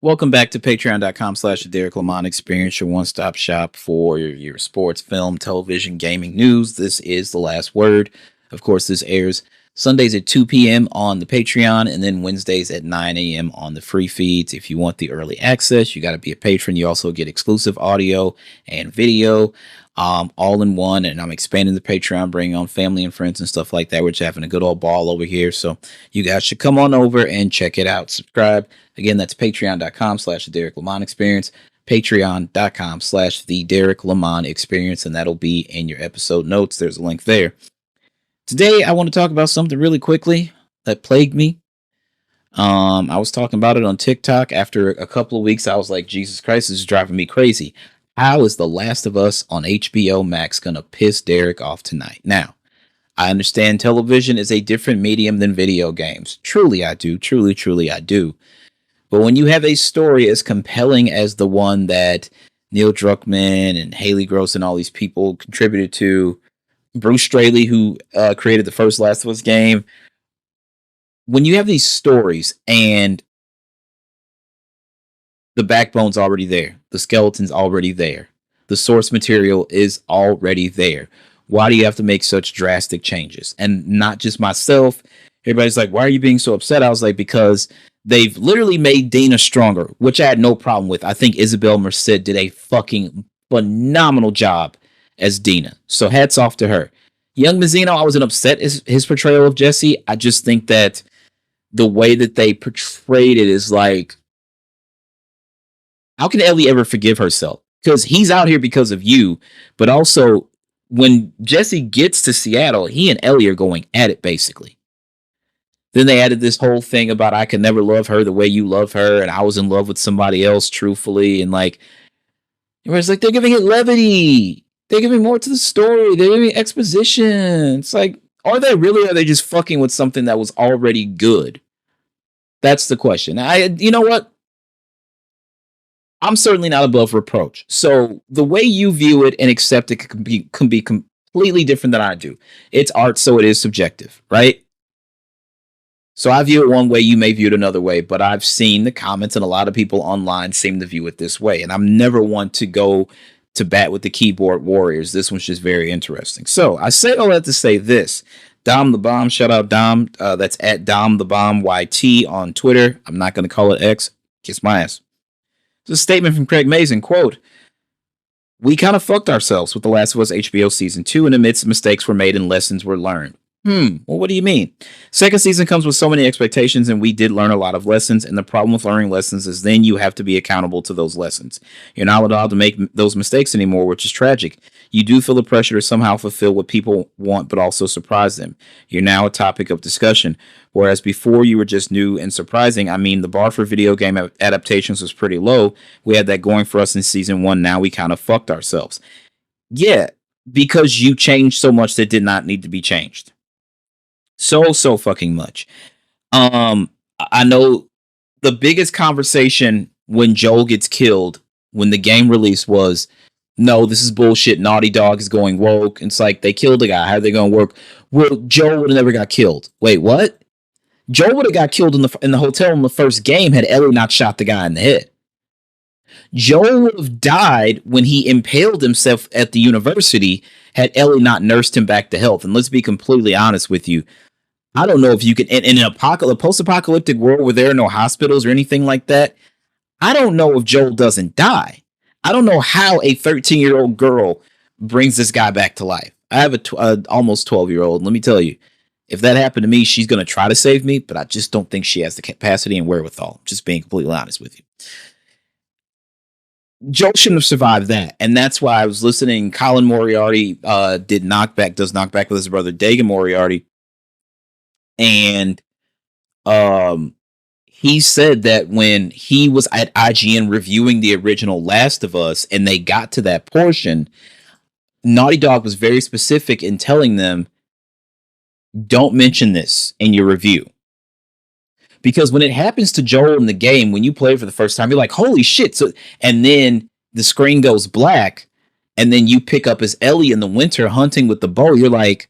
Welcome back to patreon.com/the Derrick Lamon Experience, your one-stop shop for your sports, film, television, gaming news. This is The Last Word. Of course, this airs Sundays at 2 p.m. on the Patreon and then Wednesdays at 9 a.m. on the free feeds. If you want the early access, you got to be a patron. You also get exclusive audio and video all in one. And I'm expanding the Patreon, bringing on family and friends and stuff like that. We're just having a good old ball over here. So you guys should come on over and check it out. Subscribe. Again, that's patreon.com/the Derrick Lamon Experience, patreon.com/the Derrick Lamon Experience, and that'll be in your episode notes. There's a link there. Today, I want to talk about something really quickly that plagued me. I was talking about it on TikTok. After a couple of weeks, I was like, Jesus Christ, this is driving me crazy. How is The Last of Us on HBO Max going to piss Derrick off tonight? Now, I understand television is a different medium than video games. Truly, I do. Truly, I do. But when you have a story as compelling as the one that Neil Druckmann and Haley Gross and all these people contributed to, Bruce Straley, who created the first Last of Us game, when you have these stories and the backbone's already there, the skeleton's already there, the source material is already there, why do you have to make such drastic changes? And not just myself. Everybody's like, why are you being so upset? I was like, because they've literally made Dina stronger, which I had no problem with. I think Isabel Merced did a fucking phenomenal job as Dina. So hats off to her. Young Mazino, I wasn't upset his portrayal of Jesse. I just think that the way that they portrayed it is like, how can Ellie ever forgive herself? Because he's out here because of you, but also when Jesse gets to Seattle, he and Ellie are going at it basically. Then they added this whole thing about I could never love her the way you love her, and I was in love with somebody else, truthfully, and like, it's like they're giving it levity, they're giving more to the story, they're giving exposition. It's like, are they really? Or are they just fucking with something that was already good? That's the question. You know what? I'm certainly not above reproach. So the way you view it and accept it can be completely different than I do. It's art, so it is subjective, right? So I view it one way, you may view it another way, but I've seen the comments and a lot of people online seem to view it this way. And I'm never one to go to bat with the keyboard warriors. This one's just very interesting. So I say all that to say this. Dom the Bomb, shout out Dom. That's at Dom the Bomb YT on Twitter. I'm not going to call it X. Kiss my ass. It's a statement from Craig Mazin, quote, "We kind of fucked ourselves with The Last of Us HBO Season 2 and amidst mistakes were made and lessons were learned." Well, what do you mean? Second season comes with so many expectations, and we did learn a lot of lessons. And the problem with learning lessons is then you have to be accountable to those lessons. You're not allowed to make those mistakes anymore, which is tragic. You do feel the pressure to somehow fulfill what people want, but also surprise them. You're now a topic of discussion. Whereas before you were just new and surprising. I mean, the bar for video game adaptations was pretty low. We had that going for us in season 1. Now we kind of fucked ourselves. Yeah, because you changed so much that did not need to be changed. So fucking much. I know the biggest conversation when Joel gets killed when the game released was, no, this is bullshit. Naughty Dog is going woke. It's like, they killed the guy. How are they going to work? Well, Joel would have never got killed. Wait, what? Joel would have got killed in the hotel in the first game had Ellie not shot the guy in the head. Joel would have died when he impaled himself at the university had Ellie not nursed him back to health. And let's be completely honest with you. I don't know if you can, in a post-apocalyptic world where there are no hospitals or anything like that, I don't know if Joel doesn't die. I don't know how a 13-year-old girl brings this guy back to life. I have a almost 12-year-old. Let me tell you, if that happened to me, she's going to try to save me, but I just don't think she has the capacity and wherewithal. Just being completely honest with you. Joel shouldn't have survived that. And that's why I was listening. Colin Moriarty does knockback with his brother Dagan Moriarty. And he said that when he was at IGN reviewing the original Last of Us and they got to that portion, Naughty Dog was very specific in telling them, don't mention this in your review. Because when it happens to Joel in the game, when you play for the first time, you're like, holy shit. So, and then the screen goes black, and then you pick up as Ellie in the winter hunting with the bow. You're like,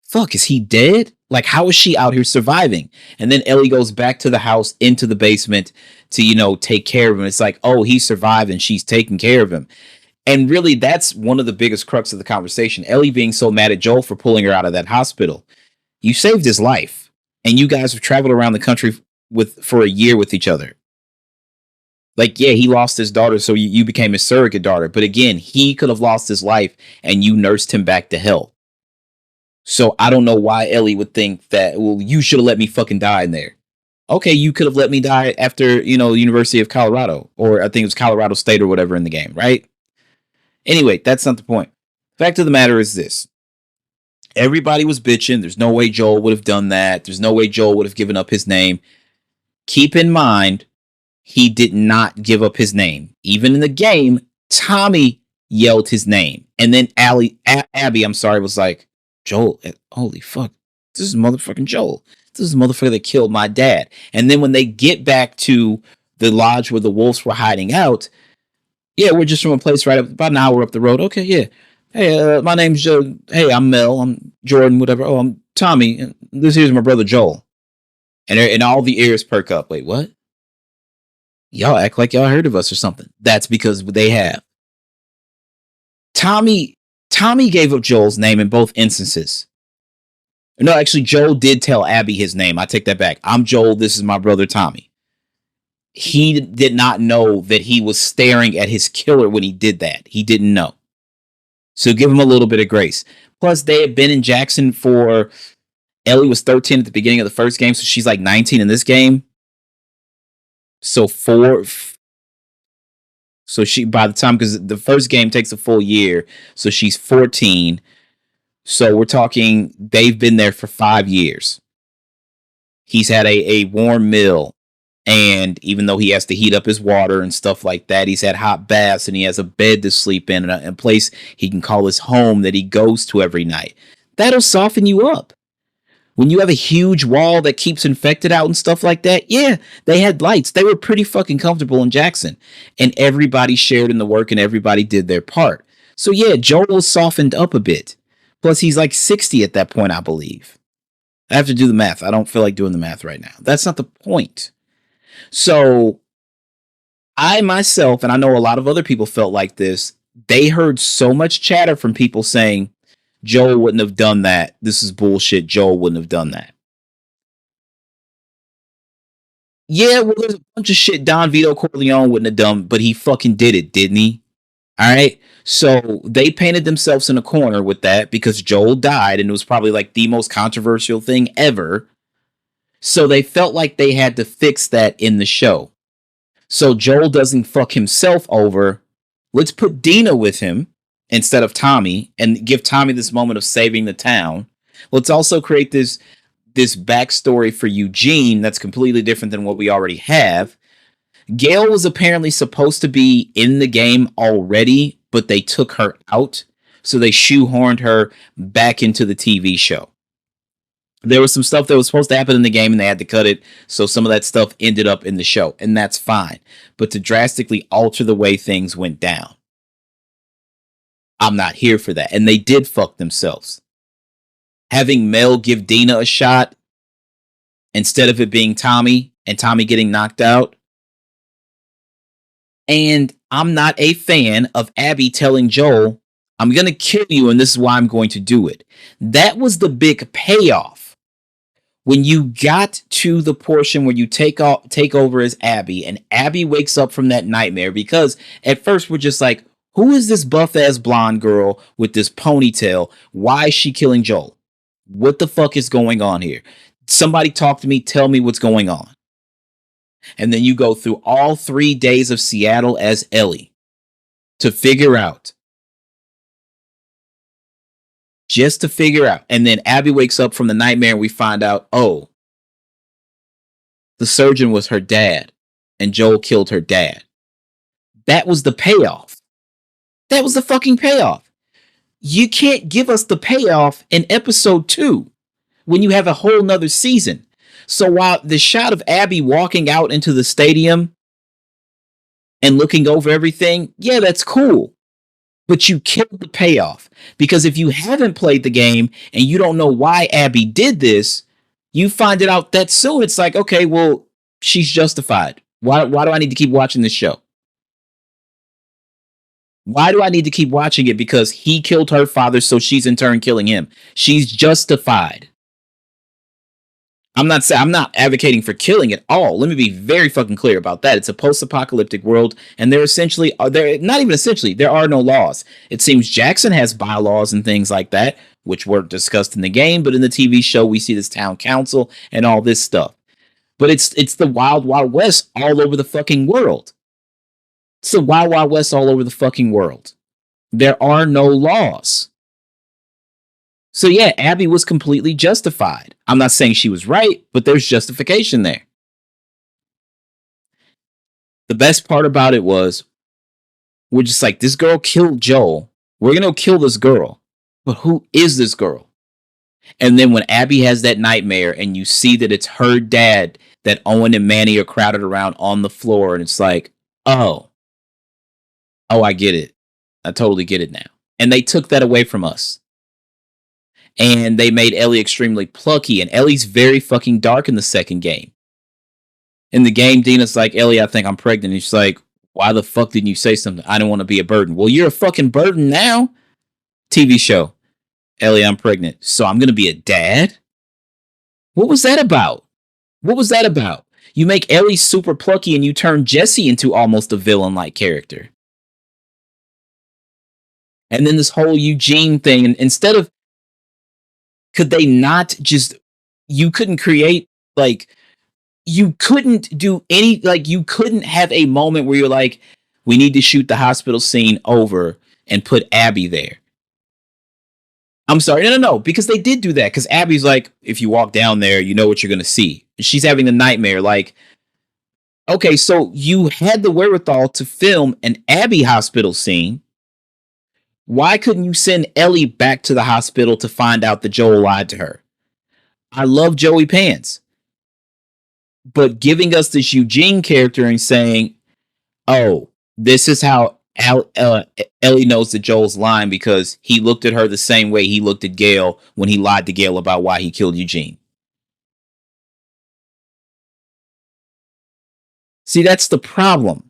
fuck, is he dead? Like, how is she out here surviving? And then Ellie goes back to the house into the basement to, take care of him. It's like, oh, he survived and she's taking care of him. And really, that's one of the biggest crux of the conversation. Ellie being so mad at Joel for pulling her out of that hospital. You saved his life, and you guys have traveled around the country for a year with each other. Like, yeah, he lost his daughter, so you became his surrogate daughter. But again, he could have lost his life, and you nursed him back to health. So I don't know why Ellie would think that, well, you should have let me fucking die in there. Okay, you could have let me die after, University of Colorado, or I think it was Colorado State or whatever in the game, right? Anyway, that's not the point. Fact of the matter is this. Everybody was bitching. There's no way Joel would have done that. There's no way Joel would have given up his name. Keep in mind, he did not give up his name. Even in the game, Tommy yelled his name. And then Abby, was like, Joel, holy fuck. This is motherfucking Joel. This is the motherfucker that killed my dad. And then when they get back to the lodge where the wolves were hiding out, yeah, we're just from a place right up about an hour up the road. Okay, yeah. Hey, my name's Joe. Hey, I'm Mel. I'm Jordan, whatever. Oh, I'm Tommy. And this here's my brother Joel. And all the ears perk up. Wait, what? Y'all act like y'all heard of us or something. That's because they have. Tommy gave up Joel's name in both instances. No, actually, Joel did tell Abby his name. I take that back. I'm Joel. This is my brother Tommy. He did not know that he was staring at his killer when he did that. He didn't know. So give him a little bit of grace. Plus, they had been in Jackson for... Ellie was 13 at the beginning of the first game, so she's like 19 in this game. So she, by the time, because the first game takes a full year, so she's 14. So we're talking, they've been there for 5 years. He's had a warm meal, and even though he has to heat up his water and stuff like that, he's had hot baths, and he has a bed to sleep in, and a place he can call his home that he goes to every night. That'll soften you up. When you have a huge wall that keeps infected out and stuff like that, yeah, they had lights. They were pretty fucking comfortable in Jackson. And everybody shared in the work and everybody did their part. So yeah, Joel was softened up a bit. Plus, he's like 60 at that point, I believe. I have to do the math. I don't feel like doing the math right now. That's not the point. So I myself, and I know a lot of other people felt like this, they heard so much chatter from people saying, Joel wouldn't have done that. This is bullshit. Joel wouldn't have done that. Yeah, well, there's a bunch of shit Don Vito Corleone wouldn't have done, but he fucking did it, didn't he? All right. So they painted themselves in a corner with that because Joel died, and it was probably like the most controversial thing ever. So they felt like they had to fix that in the show. So Joel doesn't fuck himself over. Let's put Dina with him instead of Tommy, and give Tommy this moment of saving the town. Let's also create this backstory for Eugene that's completely different than what we already have. Gail was apparently supposed to be in the game already, but they took her out, so they shoehorned her back into the TV show. There was some stuff that was supposed to happen in the game, and they had to cut it, so some of that stuff ended up in the show, and that's fine. But to drastically alter the way things went down, I'm not here for that. And they did fuck themselves. Having Mel give Dina a shot instead of it being Tommy and Tommy getting knocked out. And I'm not a fan of Abby telling Joel, I'm going to kill you and this is why I'm going to do it. That was the big payoff. When you got to the portion where you take over as Abby, and Abby wakes up from that nightmare, because at first we're just like, who is this buff-ass blonde girl with this ponytail? Why is she killing Joel? What the fuck is going on here? Somebody talk to me. Tell me what's going on. And then you go through all 3 days of Seattle as Ellie to figure out. Just to figure out. And then Abby wakes up from the nightmare and we find out, oh, the surgeon was her dad and Joel killed her dad. That was the payoff. That was the fucking payoff. You can't give us the payoff in episode 2 when you have a whole nother season. So while the shot of Abby walking out into the stadium and looking over everything, yeah, that's cool. but you killed the payoff. Because if you haven't played the game and you don't know why Abby did this, you find it out that soon. It's like, okay, well, she's justified. Why do I need to keep watching this show? Why do I need to keep watching it? Because he killed her father, so she's in turn killing him. She's justified. I'm not advocating for killing at all. Let me be very fucking clear about that. It's a post-apocalyptic world, and there essentially are there not even essentially, there are no laws. It seems Jackson has bylaws and things like that, which weren't discussed in the game, but in the TV show we see this town council and all this stuff. But it's the wild, wild west all over the fucking world. It's the wild, wild west all over the fucking world. There are no laws. So yeah, Abby was completely justified. I'm not saying she was right, but there's justification there. The best part about it was we're just like, this girl killed Joel. We're going to kill this girl. But who is this girl? And then when Abby has that nightmare and you see that it's her dad that Owen and Manny are crowded around on the floor, and it's like, oh, I get it. I totally get it now. And they took that away from us. And they made Ellie extremely plucky, and Ellie's very fucking dark in the second game. In the game, Dina's like, Ellie, I think I'm pregnant. And she's like, why the fuck didn't you say something? I don't want to be a burden. Well, you're a fucking burden now. TV show. Ellie, I'm pregnant. So I'm going to be a dad? What was that about? What was that about? You make Ellie super plucky and you turn Jesse into almost a villain-like character. And then this whole Eugene thing, and instead of, could they not just, you couldn't create, like, you couldn't do any, like, you couldn't have a moment where you're like, we need to shoot the hospital scene over and put Abby there. I'm sorry, no, because they did do that, because Abby's like, if you walk down there, you know what you're going to see. She's having the nightmare, like, okay, so you had the wherewithal to film an Abby hospital scene. Why couldn't you send Ellie back to the hospital to find out that Joel lied to her? I love Joey Pants. But giving us this Eugene character and saying, oh, this is how Ellie knows that Joel's lying, because he looked at her the same way he looked at Gail when he lied to Gail about why he killed Eugene. See, that's the problem.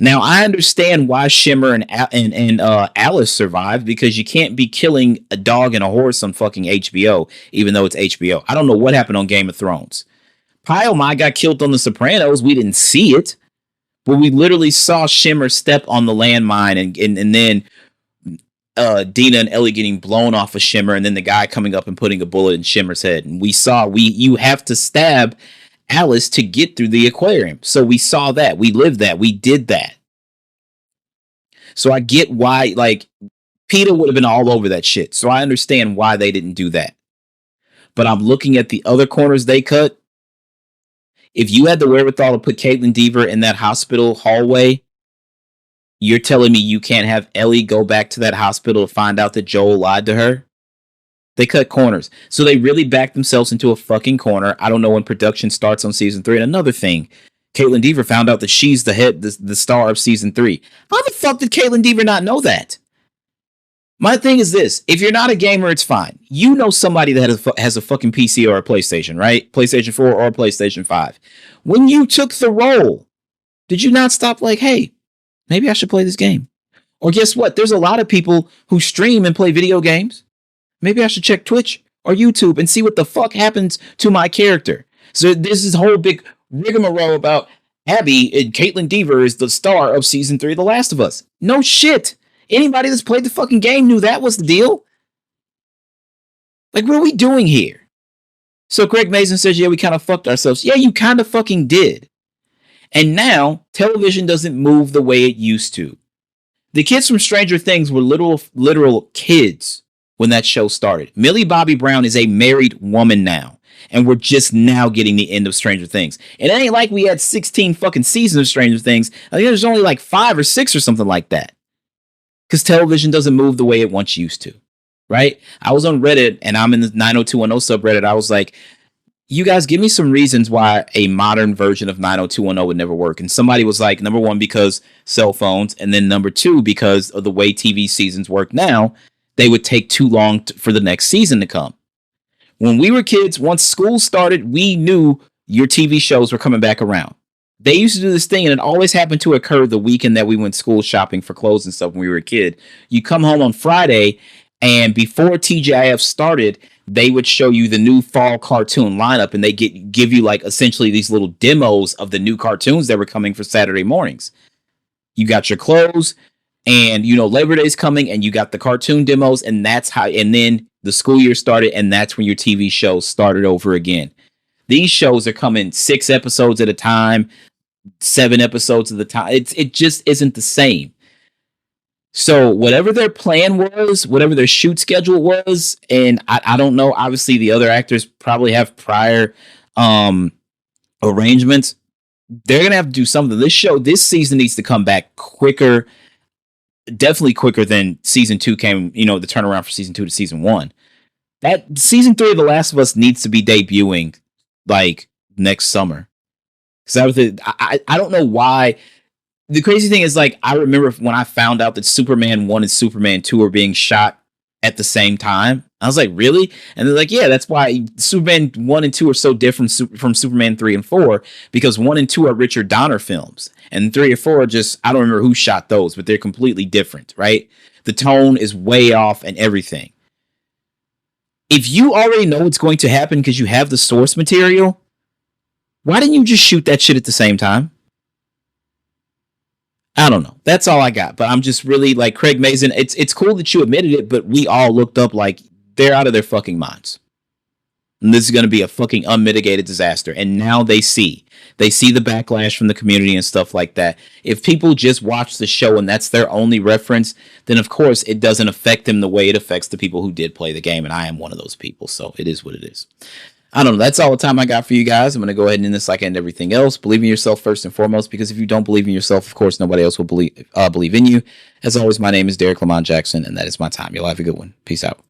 Now, I understand why Shimmer and Alice survived, because you can't be killing a dog and a horse on fucking HBO, even though it's HBO. I don't know what happened on Game of Thrones. Pyle Mai got killed on The Sopranos. We didn't see it, but we literally saw Shimmer step on the landmine, and then Dina and Ellie getting blown off of Shimmer, and then the guy coming up and putting a bullet in Shimmer's head. And you have to stab Alice to get through the aquarium. So we saw that. We lived that. We did that. So I get why, like, PETA would have been all over that shit. So I understand why they didn't do that. But I'm looking at the other corners they cut. If you had the wherewithal to put Caitlin Deaver in that hospital hallway, you're telling me you can't have Ellie go back to that hospital to find out that Joel lied to her? They cut corners. So they really backed themselves into a fucking corner. I don't know when production starts on season 3. And another thing, Caitlin Deaver found out that she's the star of season 3. How the fuck did Caitlin Deaver not know that? My thing is this. If you're not a gamer, it's fine. You know somebody that has a fucking PC or a PlayStation, right? PlayStation 4 or PlayStation 5. When you took the role, did you not stop like, hey, maybe I should play this game? Or guess what? There's a lot of people who stream and play video games. Maybe I should check Twitch or YouTube and see what the fuck happens to my character. So this is whole big rigmarole about Abby and Caitlin Deaver is the star of season 3 of The Last of Us. No shit. Anybody that's played the fucking game knew that was the deal. Like, what are we doing here? So Craig Mazin says, yeah, we kind of fucked ourselves. Yeah, you kind of fucking did. And now television doesn't move the way it used to. The kids from Stranger Things were literal kids when that show started. Millie Bobby Brown is a married woman now. And we're just now getting the end of Stranger Things. And it ain't like we had 16 fucking seasons of Stranger Things. I think there's only like 5 or 6 or something like that. Because television doesn't move the way it once used to. Right? I was on Reddit, and I'm in the 90210 subreddit. I was like, You guys give me some reasons why a modern version of 90210 would never work. And somebody was like, number one, because cell phones, and then number two, because of the way TV seasons work now, they would take too long for the next season to come. When we were kids, once school started, we knew your TV shows were coming back around. They used to do this thing, and it always happened to occur the weekend that we went school shopping for clothes and stuff when we were a kid. You come home on Friday, and before TGIF started, they would show you the new fall cartoon lineup, and they give you like essentially these little demos of the new cartoons that were coming for Saturday mornings. You got your clothes, and you know Labor Day's coming, and you got the cartoon demos, and that's how. And then the school year started, and that's when your TV shows started over again. These shows are coming 6 episodes at a time, 7 episodes at a time. It just isn't the same. So whatever their plan was, whatever their shoot schedule was, and I don't know. Obviously, the other actors probably have prior arrangements. They're gonna have to do something. This season needs to come back quicker, definitely quicker than season 2 came. You know, the turnaround for season 2 to season 1. That season 3 of The Last of Us needs to be debuting like next summer. Because I don't know why. The crazy thing is, like, I remember when I found out that Superman 1 and Superman 2 were being shot at the same time. I was like, really? And they're like, yeah, that's why Superman 1 and 2 are so different from Superman 3 and 4, because 1 and 2 are Richard Donner films, and 3 and 4 are just, I don't remember who shot those, but they're completely different, right? The tone is way off and everything. If you already know what's going to happen because you have the source material, why didn't you just shoot that shit at the same time? I don't know. That's all I got. But I'm just really like Craig Mazin. It's cool that you admitted it, but we all looked up like they're out of their fucking minds. And this is going to be a fucking unmitigated disaster. And now they see the backlash from the community and stuff like that. If people just watch the show and that's their only reference, then of course it doesn't affect them the way it affects the people who did play the game. And I am one of those people. So it is what it is. I don't know. That's all the time I got for you guys. I'm going to go ahead and end this like I end everything else. Believe in yourself first and foremost, because if you don't believe in yourself, of course, nobody else will believe in you. As always, my name is Derrick Lamon Jackson, and that is my time. You'll have a good one. Peace out.